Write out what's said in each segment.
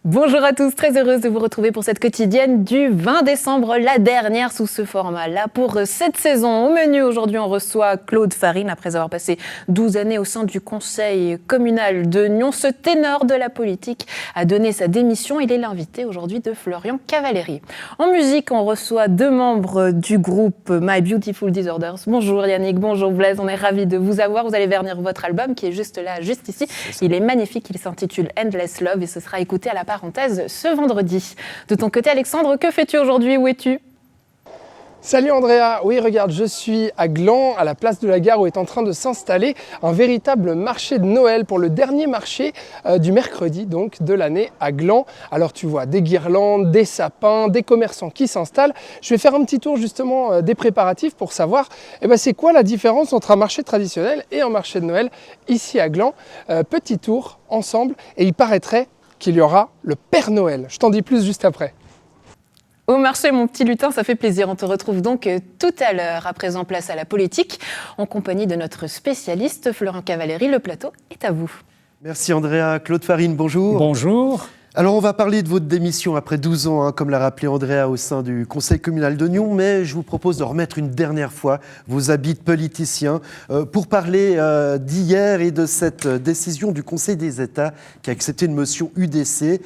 Bonjour à tous, très heureuse de vous retrouver pour cette quotidienne du 20 décembre, la dernière sous ce format-là pour cette saison. Au menu, aujourd'hui, on reçoit Claude Farine, après avoir passé 12 années au sein du conseil communal de Nyons. Ce ténor de la politique a donné sa démission. Il est l'invité aujourd'hui de Florian Cavalleri. En musique, on reçoit deux membres du groupe My Beautiful Disorders. Bonjour Yannick, bonjour Blaise, on est ravis de vous avoir. Vous allez vernir votre album qui est juste là, juste ici. Il est magnifique, il s'intitule Endless Love et ce sera écouté à la parenthèse ce vendredi. De ton côté, Alexandre, que fais-tu aujourd'hui? Où es-tu? Salut Andrea, oui regarde, je suis à Gland, à la place de la gare où est en train de s'installer un véritable marché de Noël pour le dernier marché du mercredi donc de l'année à Gland. Alors tu vois des guirlandes, des sapins, des commerçants qui s'installent. Je vais faire un petit tour justement des préparatifs pour savoir c'est quoi la différence entre un marché traditionnel et un marché de Noël ici à Gland. Petit tour ensemble et il paraîtrait qu'il y aura le Père Noël. Je t'en dis plus juste après. Au marché, mon petit lutin, ça fait plaisir. On te retrouve donc tout à l'heure. À présent, place à la politique, en compagnie de notre spécialiste Florian Cavalleri. Le plateau est à vous. Merci Andrea. Claude Farine, bonjour. Bonjour. Alors on va parler de votre démission après 12 ans, comme l'a rappelé Andrea au sein du conseil communal de Nyons, mais je vous propose de remettre une dernière fois vos habits de politicien pour parler d'hier et de cette décision du Conseil des États qui a accepté une motion UDC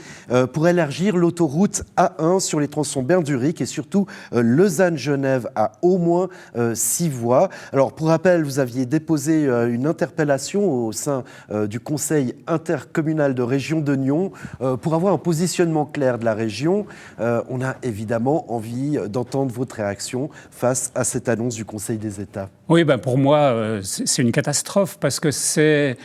pour élargir l'autoroute A1 sur les tronçons Bern-Zurich et surtout Lausanne-Genève à au moins 6 voies. Alors pour rappel, vous aviez déposé une interpellation au sein du Conseil intercommunal de région de Nyons pour avoir un positionnement clair de la région. On a évidemment envie d'entendre votre réaction face à cette annonce du Conseil des États. Oui, pour moi, c'est une catastrophe parce que c'est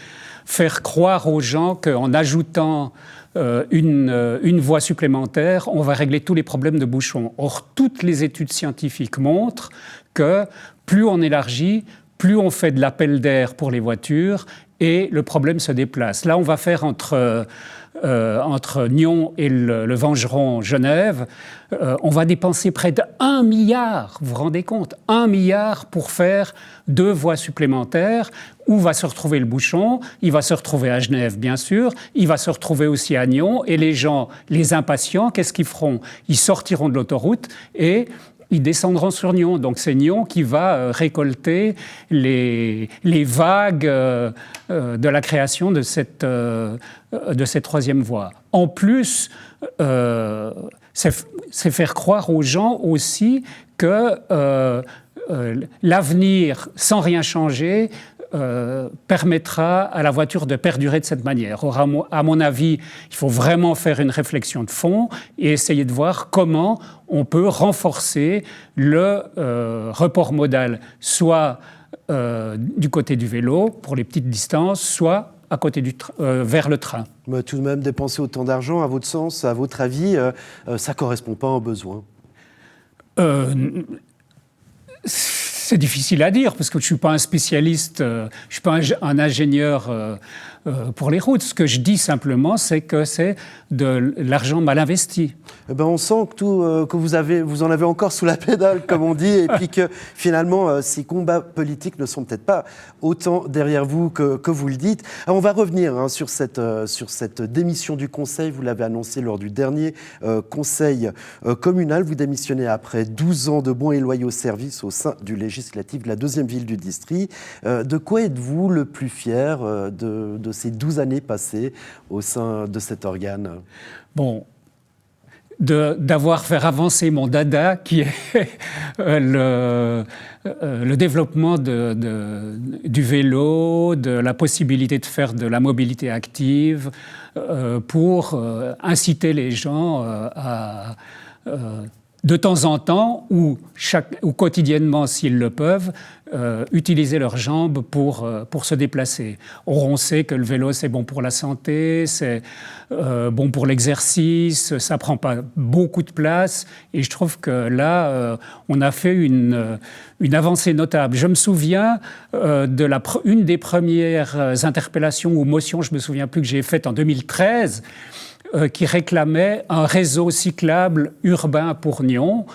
faire croire aux gens qu'en ajoutant une voie supplémentaire, on va régler tous les problèmes de bouchons. Or, toutes les études scientifiques montrent que plus on élargit, plus on fait de l'appel d'air pour les voitures et le problème se déplace. Là, on va faire entre Nyons et le Vengeron Genève, on va dépenser près de 1 milliard, vous vous rendez compte, 1 milliard pour faire 2 voies supplémentaires. Où va se retrouver le bouchon? Il va se retrouver à Genève, bien sûr, il va se retrouver aussi à Nyons, et les gens, les impatients, qu'est-ce qu'ils feront? Ils sortiront de l'autoroute et ils descendront sur Nyons. Donc c'est Nyons qui va récolter les vagues de la création de cette troisième voie. En plus, c'est faire croire aux gens aussi que l'avenir, sans rien changer, permettra à la voiture de perdurer de cette manière. Or, à mon avis, il faut vraiment faire une réflexion de fond et essayer de voir comment on peut renforcer le report modal, soit du côté du vélo, pour les petites distances, soit à côté vers le train. Mais tout de même, dépenser autant d'argent, à votre sens, à votre avis, ça ne correspond pas aux besoins? C'est difficile à dire parce que je ne suis pas un spécialiste, je ne suis pas un ingénieur pour les routes. Ce que je dis simplement, c'est que c'est de l'argent mal investi. On sent que vous en avez encore sous la pédale, comme on dit, et puis que finalement, ces combats politiques ne sont peut-être pas autant derrière vous que vous le dites. Alors, on va revenir sur cette démission du Conseil. Vous l'avez annoncé lors du dernier Conseil communal. Vous démissionnez après 12 ans de bons et loyaux services au sein du législatif de la 2e ville du district. De quoi êtes-vous le plus fier de ces 12 années passées au sein de cet organe? D'avoir fait avancer mon dada, qui est le développement du vélo, de la possibilité de faire de la mobilité active, pour inciter les gens à de temps en temps, ou quotidiennement s'ils le peuvent, utiliser leurs jambes pour se déplacer. Or, on sait que le vélo, c'est bon pour la santé, c'est bon pour l'exercice, ça ne prend pas beaucoup de place, et je trouve que là, on a fait une avancée notable. Je me souviens une des premières interpellations ou motions, je ne me souviens plus, que j'ai faites en 2013, qui réclamait un réseau cyclable urbain pour Nyon.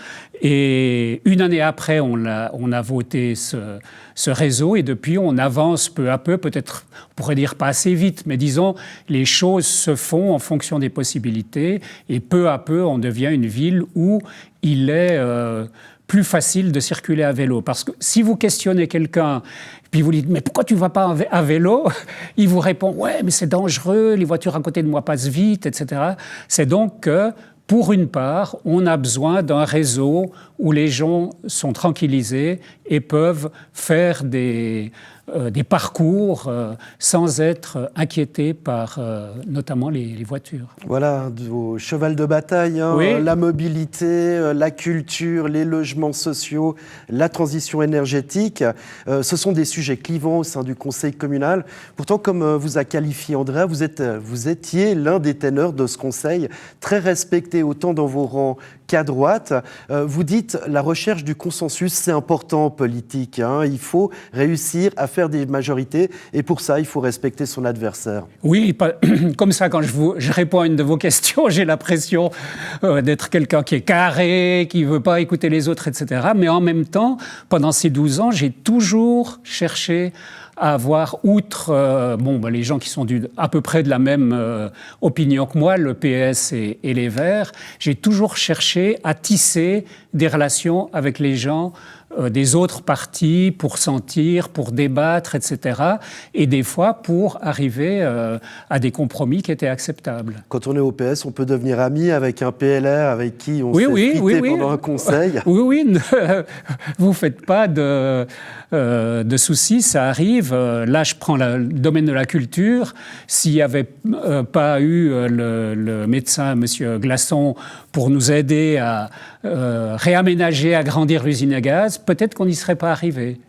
Et une année après, on a voté ce réseau et depuis, on avance peu à peu, peut-être, on pourrait dire pas assez vite, mais disons, les choses se font en fonction des possibilités et peu à peu, on devient une ville où il est plus facile de circuler à vélo. Parce que si vous questionnez quelqu'un, puis vous lui dites « mais pourquoi tu ne vas pas à vélo ?» Il vous répond « ouais, mais c'est dangereux, les voitures à côté de moi passent vite, etc. » C'est donc que, pour une part, on a besoin d'un réseau où les gens sont tranquillisés et peuvent faire des parcours sans être inquiétés par notamment les voitures. Voilà, vos cheval de bataille, hein, Oui. La mobilité, la culture, les logements sociaux, la transition énergétique. Ce sont des sujets clivants au sein du conseil communal. Pourtant, comme vous a qualifié Andrea, vous étiez l'un des ténors de ce conseil, très respecté autant dans vos rangs qu'à droite. Vous dites la recherche du consensus, c'est important en politique. Hein. Il faut réussir à faire des majorités et pour ça, il faut respecter son adversaire. Oui, comme ça, quand je réponds à une de vos questions, j'ai l'impression d'être quelqu'un qui est carré, qui ne veut pas écouter les autres, etc. Mais en même temps, pendant ces 12 ans, j'ai toujours cherché à avoir, outre les gens qui sont à peu près de la même opinion que moi, le PS et les Verts, j'ai toujours cherché à tisser des relations avec les gens des autres partis pour sentir, pour débattre, etc. Et des fois pour arriver à des compromis qui étaient acceptables. Quand on est au PS, on peut devenir ami avec un PLR avec qui on s'est quitté pendant un conseil. Oui, vous ne faites pas de soucis, ça arrive. Là, je prends le domaine de la culture. S'il n'y avait pas eu le médecin, M. Glasson, pour nous aider à réaménager, agrandir l'usine à gaz, peut-être qu'on n'y serait pas arrivé.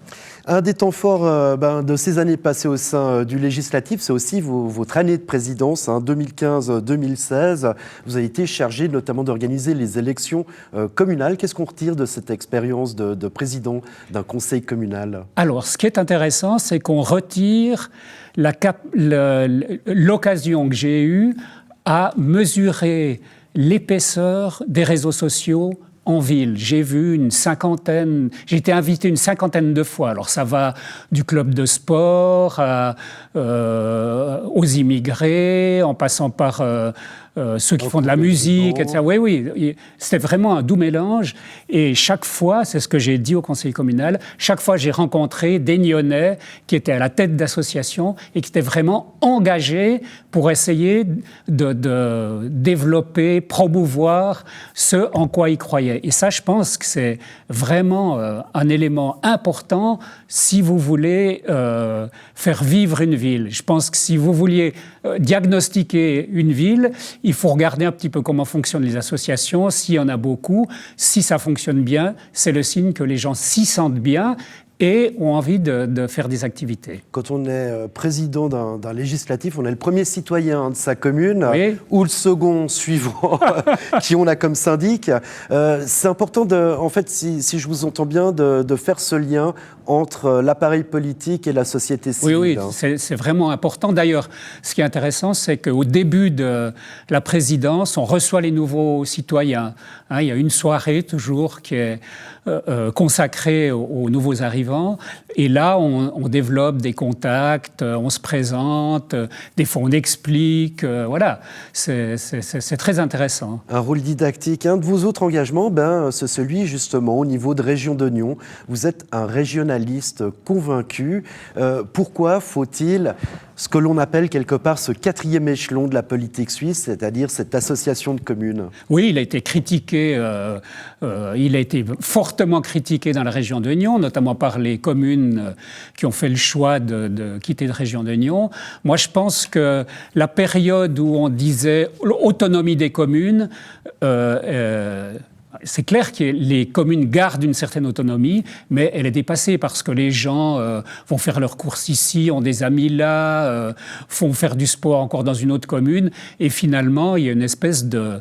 Un des temps forts de ces années passées au sein du législatif, c'est aussi votre année de présidence, 2015-2016. Vous avez été chargé notamment d'organiser les élections communales. Qu'est-ce qu'on retire de cette expérience de président d'un conseil communal ? Alors, ce qui est intéressant, c'est qu'on retire l'occasion que j'ai eue à mesurer l'épaisseur des réseaux sociaux en ville. J'ai été invité une cinquantaine de fois. Alors ça va du club de sport aux immigrés, en passant par ceux qui font de la musique, etc. Oui, c'était vraiment un doux mélange. Et chaque fois, c'est ce que j'ai dit au conseil communal, chaque fois j'ai rencontré des Nyonnais qui étaient à la tête d'associations et qui étaient vraiment engagés pour essayer de développer, promouvoir ce en quoi ils croyaient. Et ça, je pense que c'est vraiment un élément important si vous voulez faire vivre une ville. Je pense que si vous vouliez diagnostiquer une ville, il faut regarder un petit peu comment fonctionnent les associations, s'il y en a beaucoup. Si ça fonctionne bien, c'est le signe que les gens s'y sentent bien et ont envie de faire des activités. Quand on est président d'un législatif, on est le premier citoyen de sa commune, oui. Ou le second suivant qui on a comme syndic. C'est important, en fait, si je vous entends bien, de faire ce lien entre l'appareil politique et la société civile. Oui, c'est vraiment important. D'ailleurs, ce qui est intéressant, c'est qu'au début de la présidence, on reçoit les nouveaux citoyens. Il y a une soirée toujours qui est consacrée aux nouveaux arrivants. Et là, on développe des contacts, on se présente, des fois on explique. Voilà, c'est très intéressant. Un rôle didactique. Un de vos autres engagements, c'est celui justement au niveau de Région de Nyon. Vous êtes un régionaliste convaincu. Pourquoi faut-il ce que l'on appelle quelque part ce quatrième échelon de la politique suisse, c'est-à-dire cette association de communes? Oui, il a été critiqué, il a été fortement critiqué dans la région de Nyon, notamment par les communes qui ont fait le choix de quitter la région de Nyon. Moi, je pense que la période où on disait autonomie des communes, C'est clair que les communes gardent une certaine autonomie, mais elle est dépassée parce que les gens vont faire leurs courses ici, ont des amis là, font faire du sport encore dans une autre commune. Et finalement, il y a une espèce de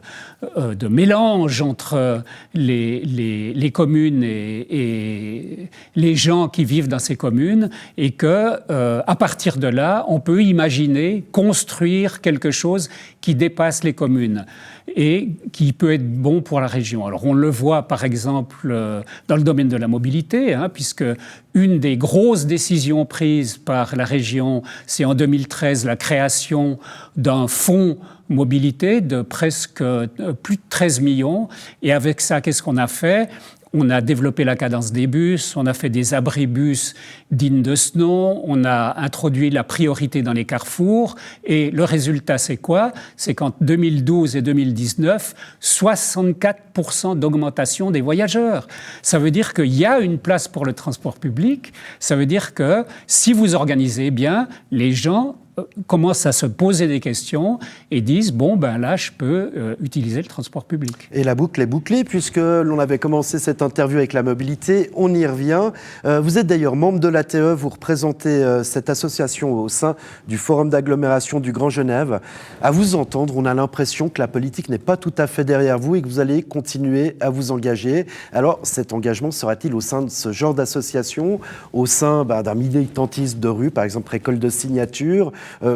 mélange entre les communes et les gens qui vivent dans ces communes. Et que, à partir de là, on peut imaginer construire quelque chose qui dépasse les communes et qui peut être bon pour la région. Alors on le voit par exemple dans le domaine de la mobilité, puisque une des grosses décisions prises par la région, c'est en 2013 la création d'un fonds mobilité de presque plus de 13 millions. Et avec ça, qu'est-ce qu'on a fait ? On a développé la cadence des bus, on a fait des abribus dignes de ce nom, on a introduit la priorité dans les carrefours. Et le résultat, c'est quoi ? C'est qu'en 2012 et 2019, 64% d'augmentation des voyageurs. Ça veut dire qu'il y a une place pour le transport public. Ça veut dire que si vous organisez bien, les gens commencent à se poser des questions et disent bon ben là je peux utiliser le transport public. Et la boucle est bouclée puisque l'on avait commencé cette interview avec la mobilité, on y revient. Vous êtes d'ailleurs membre de l'ATE, vous représentez cette association au sein du Forum d'agglomération du Grand Genève. À vous entendre, on a l'impression que la politique n'est pas tout à fait derrière vous et que vous allez continuer à vous engager. Alors cet engagement sera-t-il au sein de ce genre d'association, au sein d'un militantisme de rue, par exemple récolte de signatures?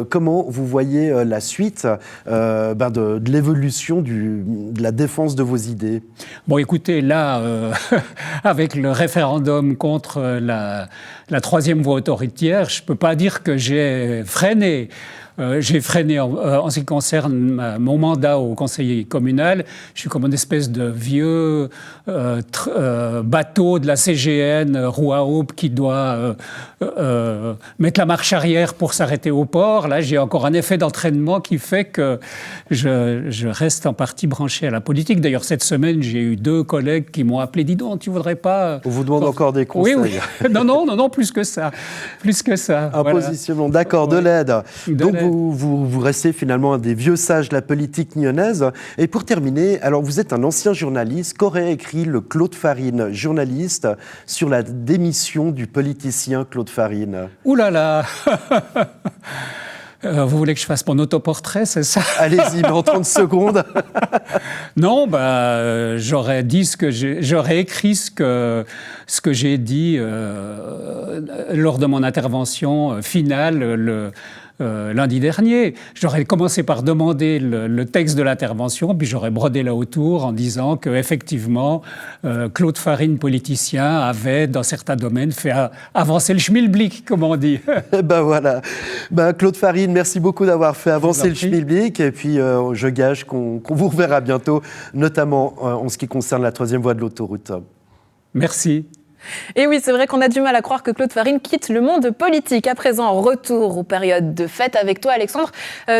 Comment vous voyez la suite de l'évolution de la défense de vos idées? Bon, écoutez, là, avec le référendum contre la troisième voie autoritaire, je ne peux pas dire que j'ai freiné. J'ai freiné en ce qui concerne mon mandat au conseiller communal. Je suis comme une espèce de vieux bateau de la CGN, roue à aube, qui doit mettre la marche arrière pour s'arrêter au port. Là, j'ai encore un effet d'entraînement qui fait que je reste en partie branché à la politique. D'ailleurs, cette semaine, j'ai eu 2 collègues qui m'ont appelé. Dis donc, tu voudrais pas... On vous demande encore des conseils. Oui, oui. Non, plus que ça. Plus que ça. Un voilà. positionnement, d'accord, de l'aide. Donc, vous restez finalement un des vieux sages de la politique nyonnaise. Et pour terminer, alors vous êtes un ancien journaliste. Qu'aurait écrit le Claude Farine, journaliste, sur la démission du politicien Claude Farine? Ouh là là. Vous voulez que je fasse mon autoportrait, c'est ça? Allez-y, mais en 30 secondes. Non, j'aurais dit j'aurais écrit ce que j'ai dit lors de mon intervention finale lundi dernier. J'aurais commencé par demander le texte de l'intervention, puis j'aurais brodé là autour en disant qu'effectivement, Claude Farine, politicien, avait, dans certains domaines, fait avancer le schmilblick, comme on dit. Voilà. Claude Farine, merci beaucoup d'avoir fait avancer le schmilblick. Et puis, je gage qu'on vous reverra bientôt, notamment en ce qui concerne la 3e voie de l'autoroute. Merci. Et oui, c'est vrai qu'on a du mal à croire que Claude Farine quitte le monde politique. À présent, retour aux périodes de fête avec toi, Alexandre.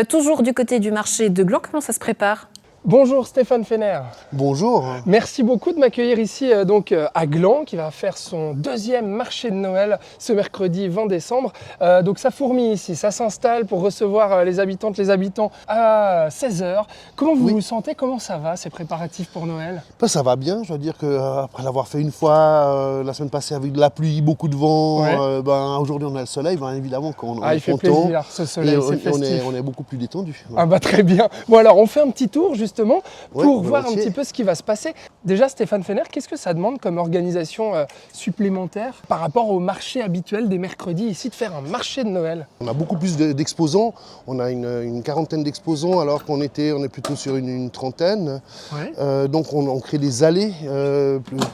Toujours du côté du marché de Gland, comment ça se prépare ? Bonjour Stéphane Fener. Bonjour. Merci beaucoup de m'accueillir ici à Gland, qui va faire son 2e marché de Noël ce mercredi 20 décembre. Donc ça fourmille ici, ça s'installe pour recevoir les habitantes, les habitants à 16h. Comment vous vous sentez? Comment ça va, ces préparatifs pour Noël? Ça va bien, je dois dire qu'après l'avoir fait une fois, la semaine passée avec de la pluie, beaucoup de vent, aujourd'hui on a le soleil, évidemment qu'on est il fait content. plaisir, ce soleil, c'est festif. On est beaucoup plus détendu. Très bien. Bon alors on fait un petit tour justement pour voir un volontiers. petit peu ce qui va se passer. Déjà Stéphane Fener, qu'est-ce que ça demande comme organisation supplémentaire par rapport au marché habituel des mercredis ici, de faire un marché de Noël? On a beaucoup plus d'exposants, on a une quarantaine d'exposants alors on est plutôt sur une trentaine. Donc on crée des allées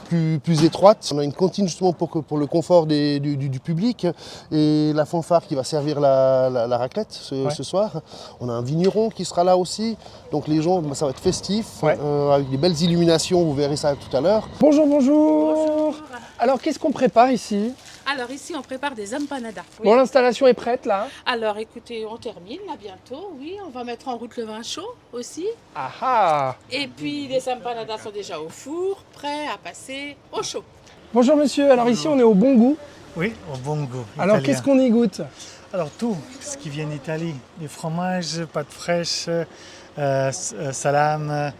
plus étroites. On a une cantine justement pour le confort du public et la fanfare qui va servir la raclette ce soir. On a un vigneron qui sera là aussi. Donc les gens, ça va être festif, avec des belles illuminations, vous verrez ça tout à l'heure. Bonjour, bonjour. Alors qu'est-ce qu'on prépare ici? Alors ici, on prépare des empanadas. Oui. Bon, l'installation est prête là. Alors écoutez, on termine là bientôt, oui. On va mettre en route le vin chaud aussi. Ah. Et puis les empanadas sont déjà au four, prêts à passer au chaud. Bonjour monsieur, alors ici on est au Bon Goût. Oui, au bon goût. Alors italien. qu'est-ce qu'on y goûte? Alors tout ce qui vient d'Italie, du fromage, pâtes fraîches, salame,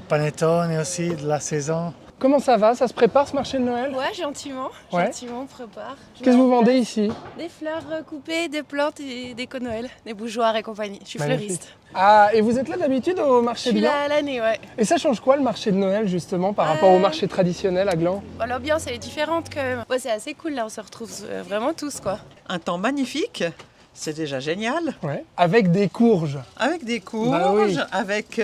panettone aussi de la saison. Comment ça va? Ça se prépare ce marché de Noël? Ouais, gentiment. Ouais. Gentiment, on prépare. Qu'est-ce que vous vendez ici? Des fleurs coupées, des plantes et des Noël, des bougeoirs et compagnie. Je suis Magnifique. fleuriste. Ah, et vous êtes là d'habitude au marché Je suis de Gland? là à l'année, ouais. Et ça change quoi le marché de Noël justement par rapport au marché traditionnel à Gland? Bon, l'ambiance, elle est différente quand même. Ouais, c'est assez cool là, on se retrouve vraiment tous quoi. Un temps magnifique, c'est déjà génial. Ouais. Avec des courges. Avec des courges, Bah oui. avec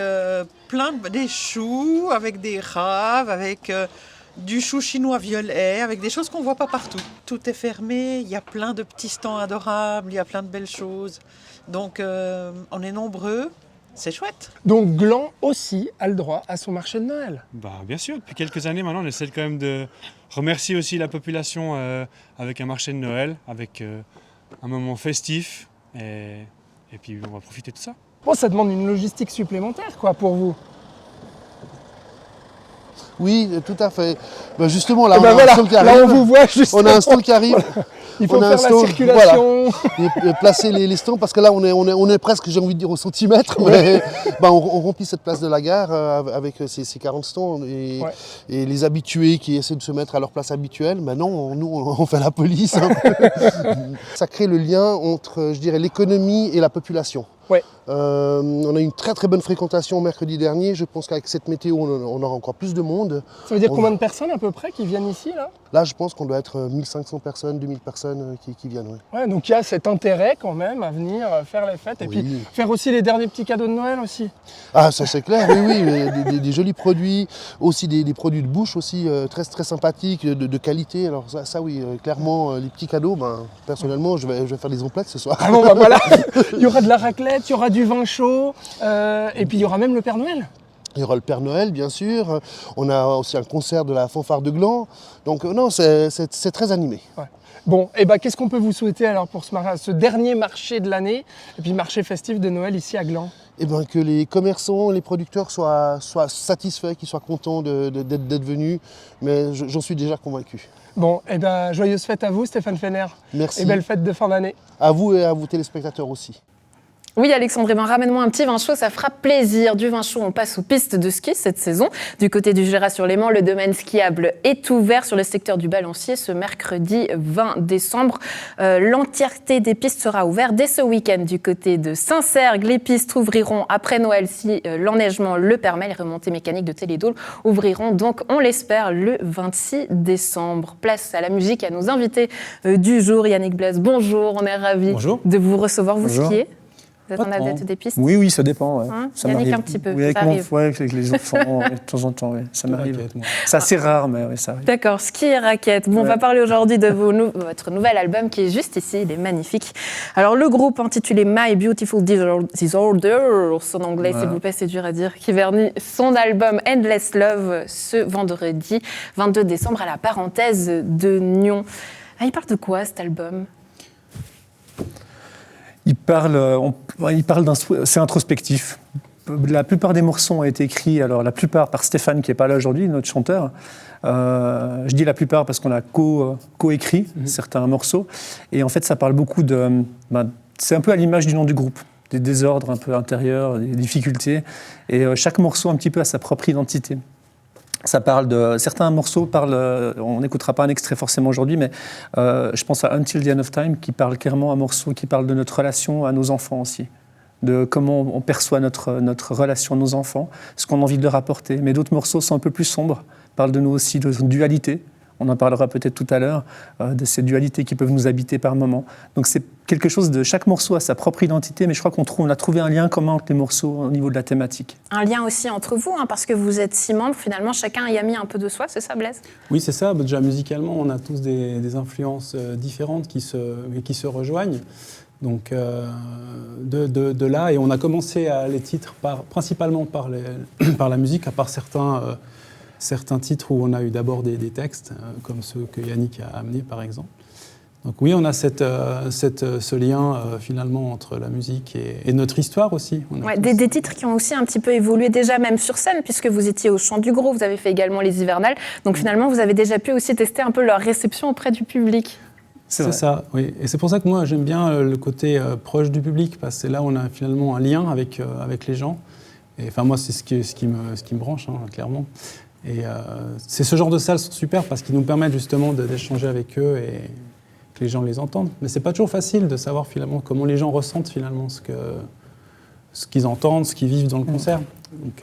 des choux, avec des raves, avec du chou chinois violet, avec des choses qu'on ne voit pas partout. Tout est fermé, il y a plein de petits stands adorables, il y a plein de belles choses. Donc on est nombreux, c'est chouette. Donc Gland aussi a le droit à son marché de Noël. Bah, bien sûr, depuis quelques années maintenant, on essaie quand même de remercier aussi la population avec un marché de Noël, avec un moment festif, et puis on va profiter de ça. Bon, ça demande une logistique supplémentaire quoi pour vous. Oui, tout à fait. Ben justement, là, Et on ben a voilà, un stall qui là arrive. on vous voit justement. On a un stall qui arrive. Il faut on a faire un la stall, circulation. Et placer les stands parce que là on est presque, j'ai envie de dire, au centimètre. Mais ben, on remplit cette place de la gare avec ces 40 stands et, Ouais. et les habitués qui essaient de se mettre à leur place habituelle. Ben non, nous on fait la police. Hein. Ça crée le lien entre, je dirais, l'économie et la population. Ouais. On a eu une très très bonne fréquentation mercredi dernier. Je pense qu'avec cette météo, on aura encore plus de monde. Ça veut dire combien de personnes à peu près qui viennent ici là? Là, je pense qu'on doit être 1500 personnes, 2000 personnes qui viennent. Ouais. Ouais, donc il y a cet intérêt quand même à venir faire les fêtes et Oui. puis faire aussi les derniers petits cadeaux de Noël aussi. Ah, ça c'est clair, oui. Des jolis produits, aussi des produits de bouche aussi très, très sympathiques, de qualité. Alors ça oui, clairement, les petits cadeaux, ben, personnellement, je vais faire des emplettes ce soir. Ah bon, bah voilà, il y aura de la raclette, il y aura du vin chaud et puis il y aura même le Père Noël. Il y aura le Père Noël, bien sûr. On a aussi un concert de la fanfare de Gland. Donc non, c'est très animé. Ouais. Bon, et bah, qu'est-ce qu'on peut vous souhaiter alors pour ce dernier marché de l'année et puis marché festif de Noël ici à Gland? Eh ben, que les commerçants, les producteurs soient satisfaits, qu'ils soient contents d'être venus. Mais j'en suis déjà convaincu. Bon, et ben joyeuses fêtes à vous Stéphane Fenner. Merci. Et belle fête de fin d'année. À vous et à vos téléspectateurs aussi. Oui, Alexandre, eh ben, ramène-moi un petit vin chaud, ça fera plaisir. Du vin chaud, on passe aux pistes de ski cette saison. Du côté du Jura-sur-Léman, le domaine skiable est ouvert sur le secteur du Balancier ce mercredi 20 décembre. L'entièreté des pistes sera ouverte dès ce week-end. Du côté de Saint-Cergue, les pistes ouvriront après Noël si l'enneigement le permet. Les remontées mécaniques de Télédôle ouvriront donc, on l'espère, le 26 décembre. Place à la musique, à nos invités du jour. Yannick Blaise, bonjour, on est ravis de vous recevoir. Vous skiez? Vous êtes en adepte des pistes? Oui, ça dépend. Ouais. Hein, ça Yannick, m'arrive. un petit peu, Oui, avec ça arrive. avec les enfants, de temps en temps, ça m'arrive. C'est assez rare, mais ça arrive. D'accord, ski et raquette. Bon, on va parler aujourd'hui de votre nouvel album qui est juste ici, il est magnifique. Alors, le groupe intitulé My Beautiful Disorders, en anglais, s'il vous plaît, c'est dur à dire, qui vernit son album Endless Love ce vendredi 22 décembre à la Parenthèse de Nyon. Ah, il parle de quoi cet album ? Il parle c'est introspectif. La plupart des morceaux ont été écrits, alors la plupart par Stéphane qui n'est pas là aujourd'hui, notre chanteur. Je dis la plupart parce qu'on a co-écrit certains morceaux. Et en fait, ça parle beaucoup c'est un peu à l'image du nom du groupe. Des désordres un peu intérieurs, des difficultés. Et chaque morceau un petit peu a sa propre identité. Ça parle certains morceaux on n'écoutera pas un extrait forcément aujourd'hui, mais je pense à Until the End of Time, qui parle clairement un morceau qui parle de notre relation à nos enfants aussi, de comment on perçoit notre relation à nos enfants, ce qu'on a envie de leur apporter. Mais d'autres morceaux sont un peu plus sombres, parlent de nous aussi de dualité. On en parlera peut-être tout à l'heure, de ces dualités qui peuvent nous habiter par moments. Donc c'est quelque chose chaque morceau a sa propre identité, mais je crois qu'on a trouvé un lien commun entre les morceaux au niveau de la thématique. Un lien aussi entre vous, parce que vous êtes 6 membres, finalement chacun y a mis un peu de soi, c'est ça Blaise ? Oui, c'est ça. Déjà musicalement, on a tous des influences différentes qui se rejoignent. Donc de là, et on a commencé les titres principalement par la musique, à part certains titres où on a eu d'abord des textes, comme ceux que Yannick a amenés par exemple. Donc oui, on a ce lien finalement entre la musique et notre histoire aussi. Des titres qui ont aussi un petit peu évolué déjà même sur scène, puisque vous étiez au Chant du Gros, vous avez fait également les Hivernales. Donc finalement, vous avez déjà pu aussi tester un peu leur réception auprès du public. C'est ça, oui. Et c'est pour ça que moi, j'aime bien le côté proche du public, parce que c'est là où on a finalement un lien avec les gens. Et enfin, moi, c'est ce qui me branche, clairement. Et c'est ce genre de salles sont super parce qu'ils nous permettent justement d'échanger avec eux et que les gens les entendent. Mais c'est pas toujours facile de savoir finalement comment les gens ressentent finalement ce qu'ils entendent, ce qu'ils vivent dans le concert. Donc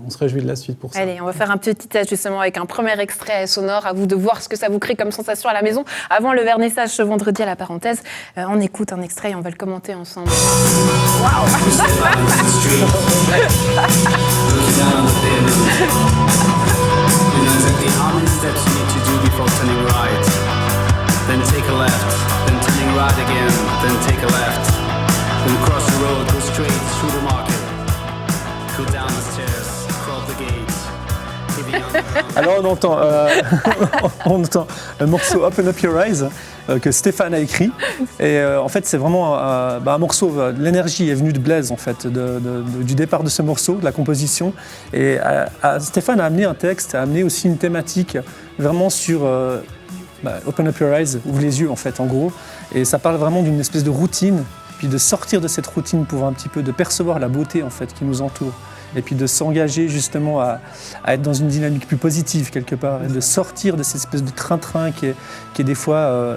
on se réjouit de la suite pour ça. Allez, on va faire un petit test justement avec un premier extrait sonore. À vous de voir ce que ça vous crée comme sensation à la maison. Avant le vernissage ce vendredi à la parenthèse, on écoute un extrait et on va le commenter ensemble. Waouh. Then take a left, then turning right again, then take a left, then cross the road, go straight through the market, go down the stairs, cross the gate. Alors on entend le morceau Open Up Your Eyes que Stéphane a écrit et en fait c'est vraiment un morceau, l'énergie est venue de Blaise en fait, du départ de ce morceau, de la composition et Stéphane a amené un texte, a amené aussi une thématique vraiment sur Open Up Your Eyes, ouvre les yeux en fait en gros, et ça parle vraiment d'une espèce de routine, puis de sortir de cette routine pour un petit peu de percevoir la beauté en fait qui nous entoure, et puis de s'engager justement à être dans une dynamique plus positive quelque part, et de sortir de cette espèce de train-train qui est des fois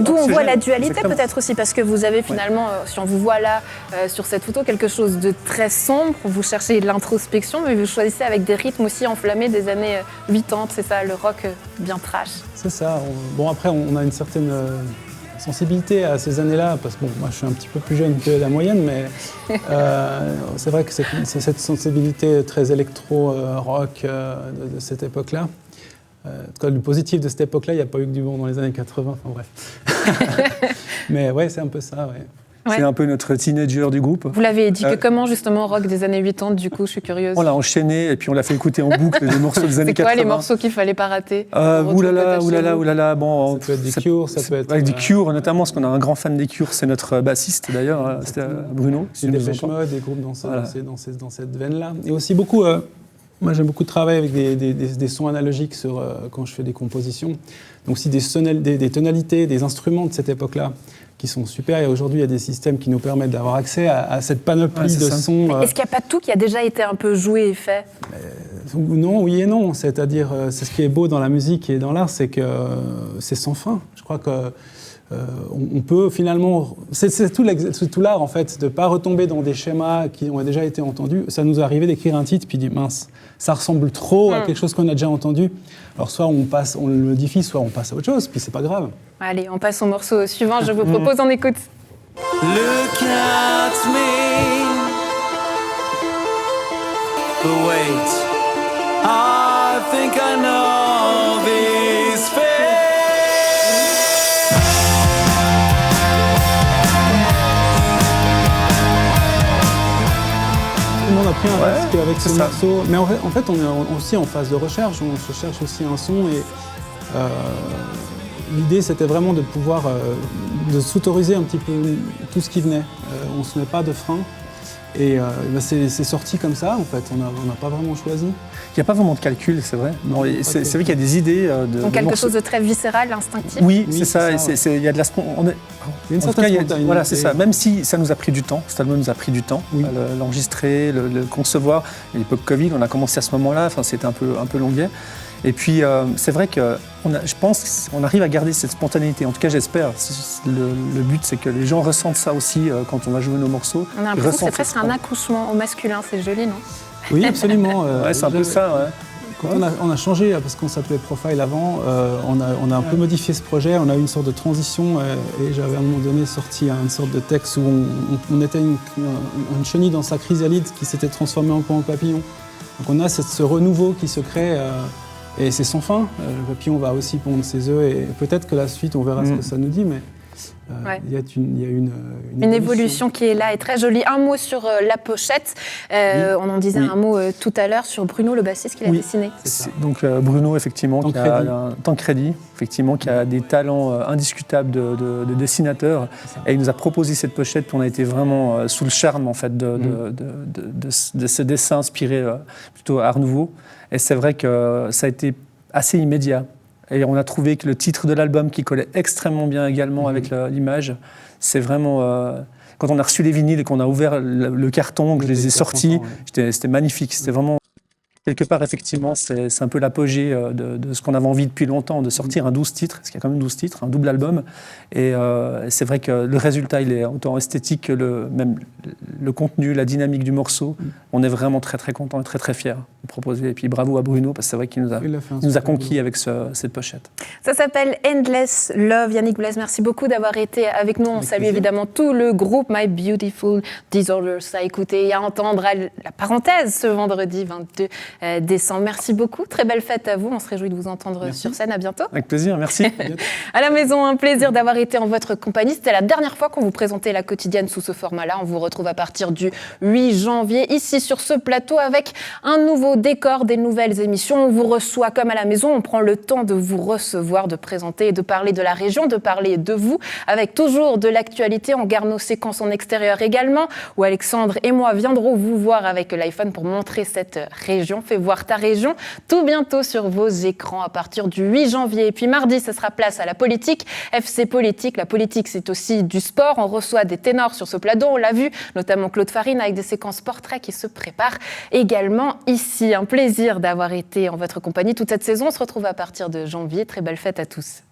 d'où on voit la dualité exactement. Peut-être aussi parce que vous avez finalement, si on vous voit là sur cette photo, quelque chose de très sombre, vous cherchez l'introspection mais vous choisissez avec des rythmes aussi enflammés des années 80, c'est ça, le rock bien trash. C'est ça. Bon après on a une certaine sensibilité à ces années-là, parce que moi je suis un petit peu plus jeune que la moyenne, mais c'est vrai que c'est cette sensibilité très électro-rock de cette époque-là. En tout cas, le positif de cette époque-là, il n'y a pas eu que du bon dans les années 80, enfin bref. Mais ouais, c'est un peu ça, ouais. Ouais. C'est un peu notre teenager du groupe. Vous l'avez dit que comment justement rock des années 80, du coup je suis curieuse. On l'a enchaîné et puis on l'a fait écouter en boucle des morceaux des années 80. C'est quoi les morceaux qu'il fallait pas rater? Oulala, bon. Ça peut être des Cure, ça peut être... Avec des Cure notamment, parce qu'on a un grand fan des Cure, c'est notre bassiste d'ailleurs, c'était Bruno. C'est des Dépêche Mode, des groupes dans cette veine-là. Et aussi beaucoup, moi j'aime beaucoup travailler avec des sons analogiques quand je fais des compositions. Donc aussi des tonalités, des instruments de cette époque-là, qui sont super, et aujourd'hui il y a des systèmes qui nous permettent d'avoir accès à cette panoplie de sons. Est-ce qu'il n'y a pas tout qui a déjà été un peu joué et fait? Non, oui et non, c'est-à-dire c'est ce qui est beau dans la musique et dans l'art, c'est que c'est sans fin. Je crois que on peut finalement, c'est tout l'art en fait, de ne pas retomber dans des schémas qui ont déjà été entendus. Ça nous est arrivé d'écrire un titre puis dire mince, ça ressemble trop à quelque chose qu'on a déjà entendu. Alors soit on le modifie, soit on passe à autre chose, puis c'est pas grave. Allez, on passe au morceau suivant, je vous propose, on écoute. Look at me, but wait, I think I know this face. Tout le monde a pris un risque avec ce morceau, mais en fait on est aussi en phase de recherche, on se cherche aussi un son et l'idée c'était vraiment de pouvoir de s'autoriser un petit peu tout ce qui venait, on ne se met pas de frein et c'est sorti comme ça en fait, on n'a pas vraiment choisi. Il n'y a pas vraiment de calcul, c'est vrai. C'est vrai qu'il y a des idées Donc quelque chose de très viscéral, instinctif. Oui, c'est ça. Il y a de la une certaine spontanéité. Voilà, c'est ça. Même si ça nous a pris du temps, cet album nous a pris du temps, l'enregistrer, le concevoir. À l'époque Covid, on a commencé à ce moment-là, enfin, c'était un peu longuet. Et puis, c'est vrai que je pense qu'on arrive à garder cette spontanéité. En tout cas, j'espère. Le but, c'est que les gens ressentent ça aussi quand on va jouer nos morceaux. On a l'impression que c'est presque un accouchement au masculin. C'est joli, non? Oui, absolument. C'est un peu ça, ouais. Quand on a changé, parce qu'on s'appelait Profile avant, on a un peu modifié ce projet, on a eu une sorte de transition et j'avais à un moment donné sorti une sorte de texte où on était une chenille dans sa chrysalide qui s'était transformée en papillon. Donc on a ce renouveau qui se crée et c'est sans fin. Le papillon va aussi pondre ses œufs et peut-être que la suite, on verra ce que ça nous dit, mais Il y a une évolution qui est là et très jolie. Un mot sur la pochette. On en disait un mot tout à l'heure sur Bruno, le bassiste, qui l'a dessiné. Donc Bruno, effectivement, Tancredi, effectivement, qui a des talents indiscutables de dessinateur. Et il nous a proposé cette pochette, puis on a été vraiment sous le charme en fait, de ce dessin inspiré plutôt Art Nouveau. Et c'est vrai que ça a été assez immédiat. Et on a trouvé que le titre de l'album qui collait extrêmement bien également avec l'image, c'est vraiment... quand on a reçu les vinyles et qu'on a ouvert le carton, que je les ai sortis, c'était magnifique. C'était vraiment... Quelque part, effectivement, c'est un peu l'apogée de ce qu'on avait envie depuis longtemps, de sortir un 12 titres, parce qu'il y a quand même 12 titres, un double album. Et c'est vrai que le résultat, il est autant esthétique que même le contenu, la dynamique du morceau. On est vraiment très, très content et très, très fiers de proposer. Et puis bravo à Bruno, parce que c'est vrai qu'il nous a conquis avec cette pochette. Ça s'appelle Endless Love. Yannick Blaise, merci beaucoup d'avoir été avec nous. On salue évidemment tout le groupe My Beautiful Disorders à écouter et à entendre la parenthèse ce vendredi 22 décembre. Merci beaucoup. Très belle fête à vous. On se réjouit de vous entendre sur scène. À bientôt. Avec plaisir. Merci. À la maison, un plaisir d'avoir été en votre compagnie. C'était la dernière fois qu'on vous présentait la quotidienne sous ce format-là. On vous retrouve à partir du 8 janvier ici sur ce plateau avec un nouveau décor, des nouvelles émissions. On vous reçoit comme à la maison. On prend le temps de vous recevoir, de présenter et de parler de la région, de parler de vous avec toujours de l'actualité. On garde nos séquences en extérieur également où Alexandre et moi viendrons vous voir avec l'iPhone pour montrer cette région. Fais voir ta région, tout bientôt sur vos écrans à partir du 8 janvier. Et puis mardi, ce sera place à la politique, FC Politique. La politique, c'est aussi du sport. On reçoit des ténors sur ce plateau, on l'a vu, notamment Claude Farine avec des séquences portraits qui se préparent également ici. Un plaisir d'avoir été en votre compagnie toute cette saison. On se retrouve à partir de janvier. Très belle fête à tous.